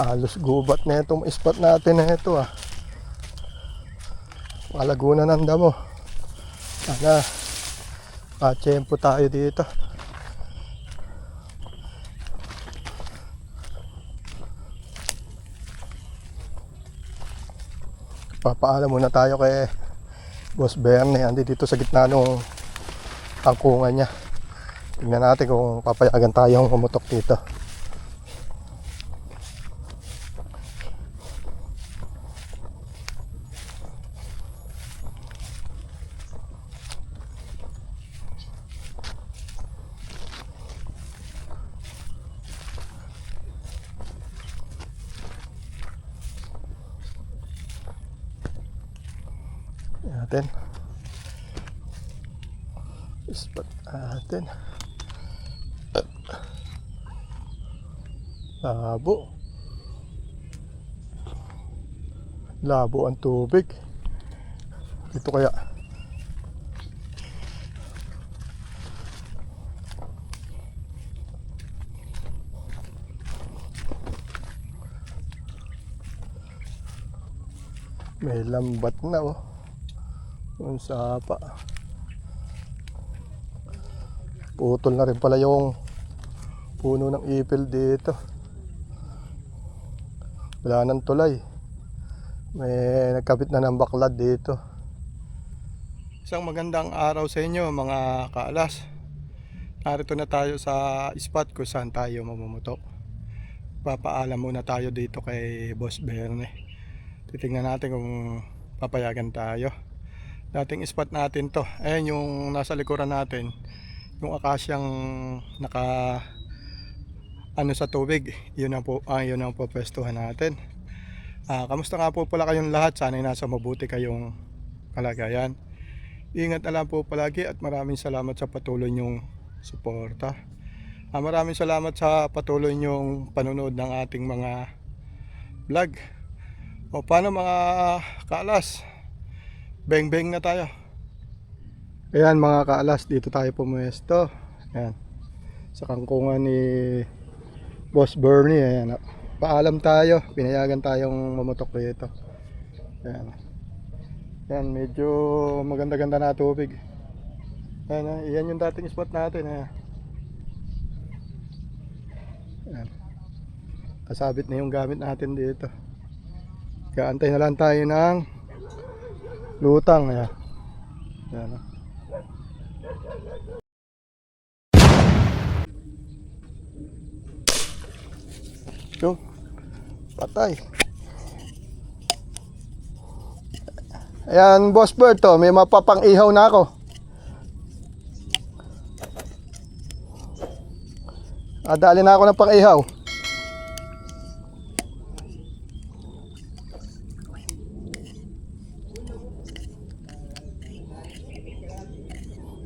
Halos gubat na itong spot natin na ito ah. Malaguna ng damo. Sana patsyempo tayo dito. Papaalam muna tayo kay Boss Bernie. Andi dito sa gitna ng tangkungan niya. Tingnan natin kung papayagan tayong pumutok dito. Natin spot natin. Labo ang tubig dito kaya. May lambat na oh. Yung sapa. Putol na rin pala yung puno ng ipil dito. Wala nang tulay. May nagkapit na ng baklad dito. Isang magandang araw sa inyo mga kaalas. Narito na tayo sa spot kung saan tayo mamumutok. Papaalam muna tayo dito kay Boss Bernie. Titingnan natin kung papayagan tayo. Dating spot natin to. Ayan yung nasa likuran natin. Yung akasyang naka ano sa tubig. Yun ang pwestuhan natin. Kamusta nga po pala kayong lahat? Sana'y nasa mabuti kayong kalagayan. Ingat na lang po palagi at maraming salamat sa patuloy nyong suporta. Maraming salamat sa patuloy nyong panonood ng ating mga vlog. O paano mga kaalas? Beng-beng na tayo. Ayan mga kaalas, dito tayo pumuesto. Ayan. Sa kangkungan ni Boss Bernie. Ayan. Paalam tayo. Pinayagan tayong mamutok dito. Ayan. Ayan, medyo maganda-ganda na tubig. Ayan, ayan yung dating spot natin. Ayan. Ayan. Kasabit na yung gamit natin dito. Kaya antay na lang tayo ng lutang. Ayan. Ayan. Yung patay. Ayan, Boss Bird to. May mapapang-ihaw na ako. Dali na ako ng pang-ihaw.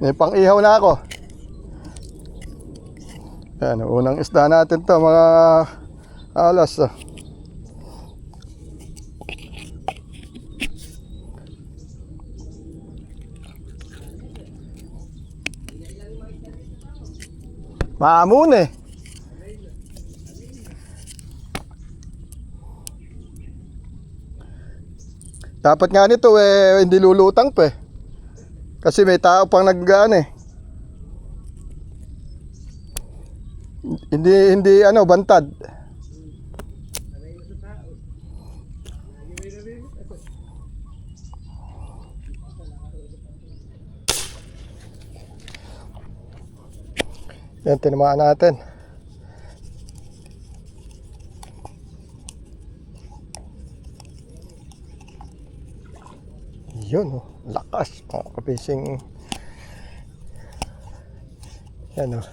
May pang-ihaw na ako. Ayan, unang isda natin to mga alas. Maamon eh. Dapat nga nito eh hindi lulutang pa eh. Kasi may tao pang naggaan eh. Hindi ano bantad. Yan, tinamaan natin. Yun oh, lakas mga kapising. Yan oh.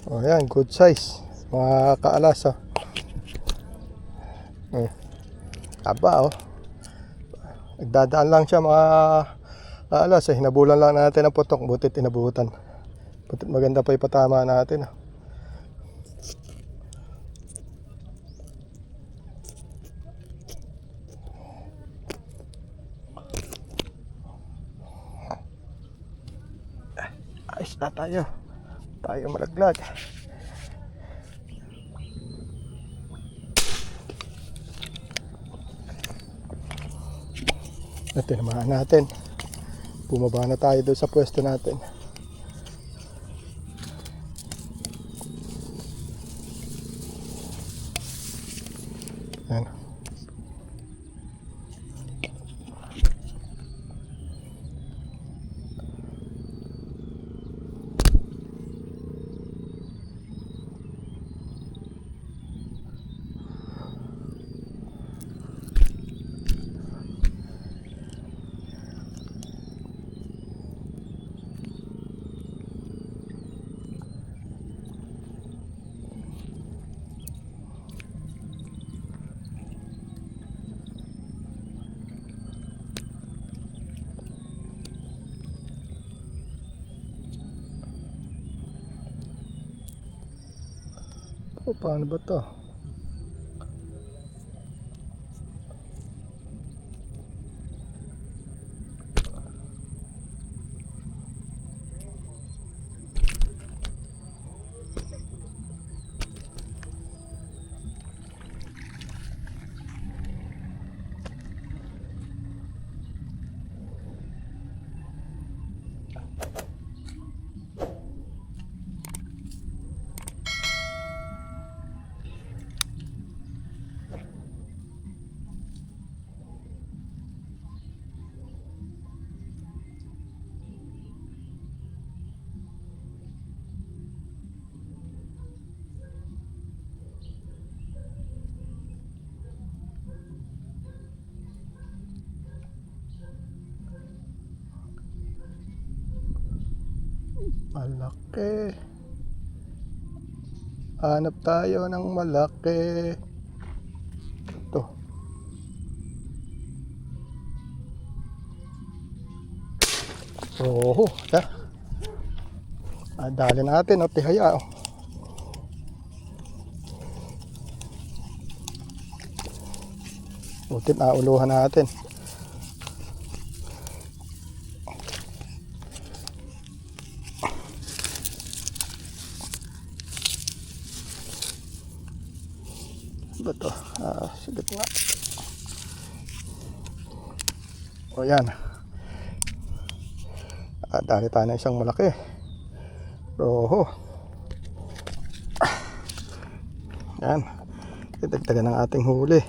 Oh yan, good size mga kaalas oh. Aba, oh. Nagdadaan lang siya mga alas, eh. Hinabulan lang natin ang putok. Butit inabutan. Butit maganda pa ipatama natin, ah. Ayos na tayo. Tayo malaglag. Tinamaan natin. Bumaba na tayo doon sa pwesto natin. Yan. O, paano ba to? Malaki. Hanap tayo ng malaki. Ito. Oo, ya. Dali natin, o, tihaya, o. Butit nauluhan natin. Ba to? Sigat nga. O, yan. Dali tayo na isang malaki. Oho. Yan. Idagdagan ng ating huli.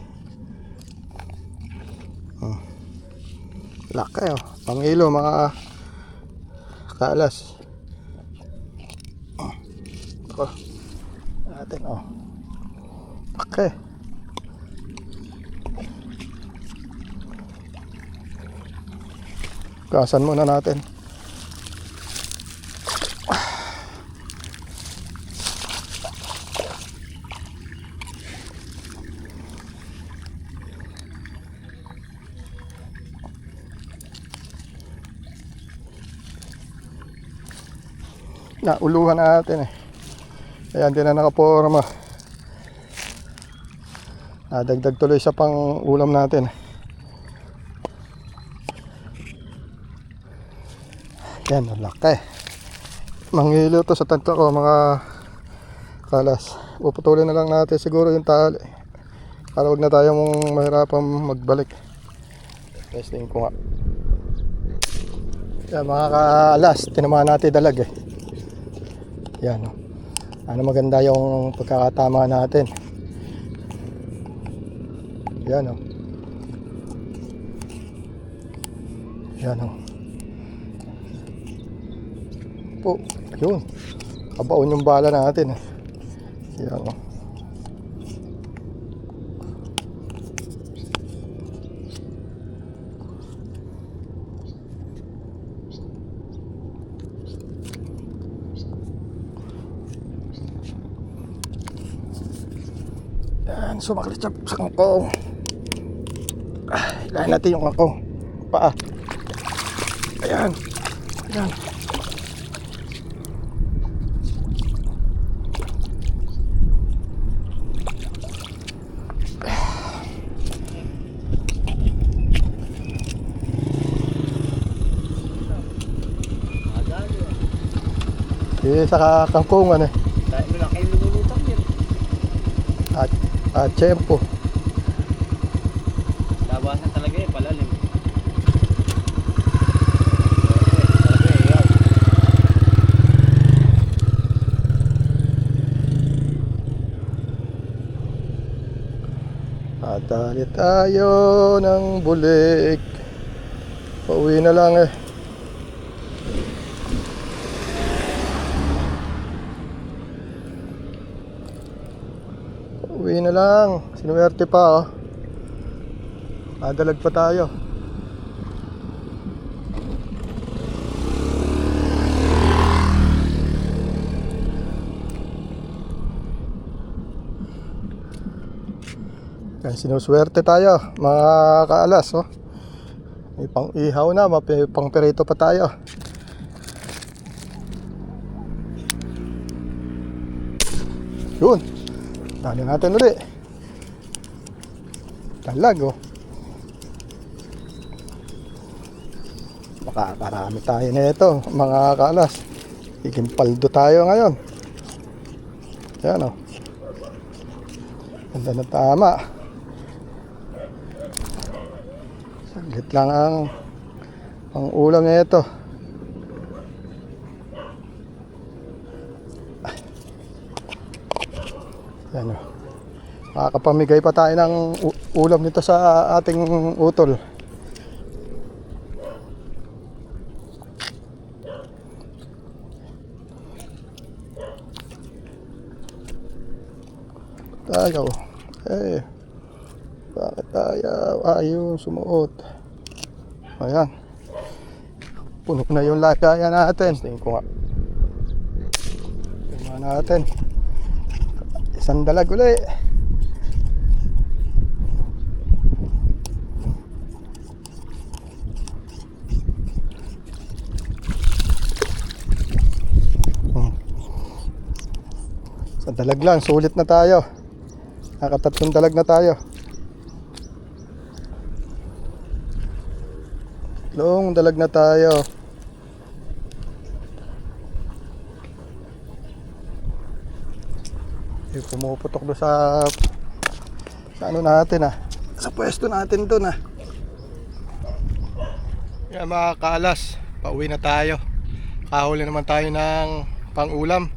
Laki, oh. Pangilo mga kaalas. Ito. Natin, oh. Laki. Gasan muna natin. Nauluhan natin, eh. Ayan, di na nakaporma. Dagdag tuloy sa pang ulam natin. Yan, laki. Manghilo to sa tanto ko, mga kalas. Puputulin na lang natin siguro yung tali para huwag na tayong mahirapang magbalik. Testing ko nga. Yan, mga kalas, tinamaan natin dalag, eh. Yan, oh. Ano maganda yung pagkakatama natin. Yan, oh. Yan, oh. Po, yun. Kabaon yung bala natin, eh. Yan, oh. Yan, sumaklit sa kangkong. Hilahin natin yung ako. Paa. Ayan. Ayan. Sa kangkungan eh. Dahil mo lang kayo lumulutang yun. At tiyempo. Labasan talaga eh, palalim. At dali tayo ng bulik. Pauwi na lang eh. Pauwi na lang. Sinuwerte pa oh. Madalag pa tayo. Yan, sinuswerte tayo mga kaalas oh. May pang ihaw na, may pang perito pa tayo. Yun. Dali natin ulit. Talag oh. Makakarami tayo na ito mga kaalas. Ikimpaldo tayo ngayon. Yan oh. Ganda na tama. Saglit lang ang ulam na ito. Yan o. Makakapamigay pa tayo ng ulam nito sa ating utol. Tayo. Eh. Bakit tayo? Ayun, sumuot. Ayan. Puno na yung lagayan natin. Tingin ko nga. Tingnan natin. Isang dalag ulit. Isang dalag lang. Sulit na tayo. Nakatatlong dalag na tayo. Long dalag na tayo. Yung pumuputok doon sa ano natin sa pwesto natin doon Yan mga kaalas, pauwi na tayo. Kahuli naman tayo ng pang-ulam.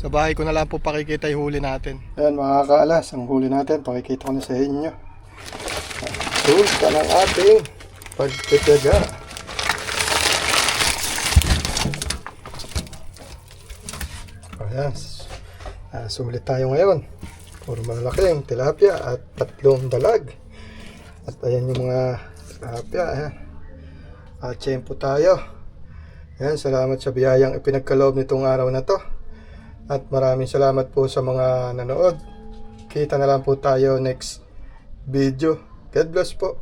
Sa bahay ko na lang po pakikita yung huli natin. Ayan mga kaalas, ang huli natin pakikita ko na sa inyo. Resulta ng ating pagtitiyaga. Ayan, sulit tayo ngayon. Puro malaking tilapia at 3 dalag. At ayan yung mga tilapia. Ayan. At tiyempo tayo. Ayan, salamat sa biyayang ipinagkaloob nitong araw na to. At maraming salamat po sa mga nanood. Kita na lang po tayo next video. God bless po.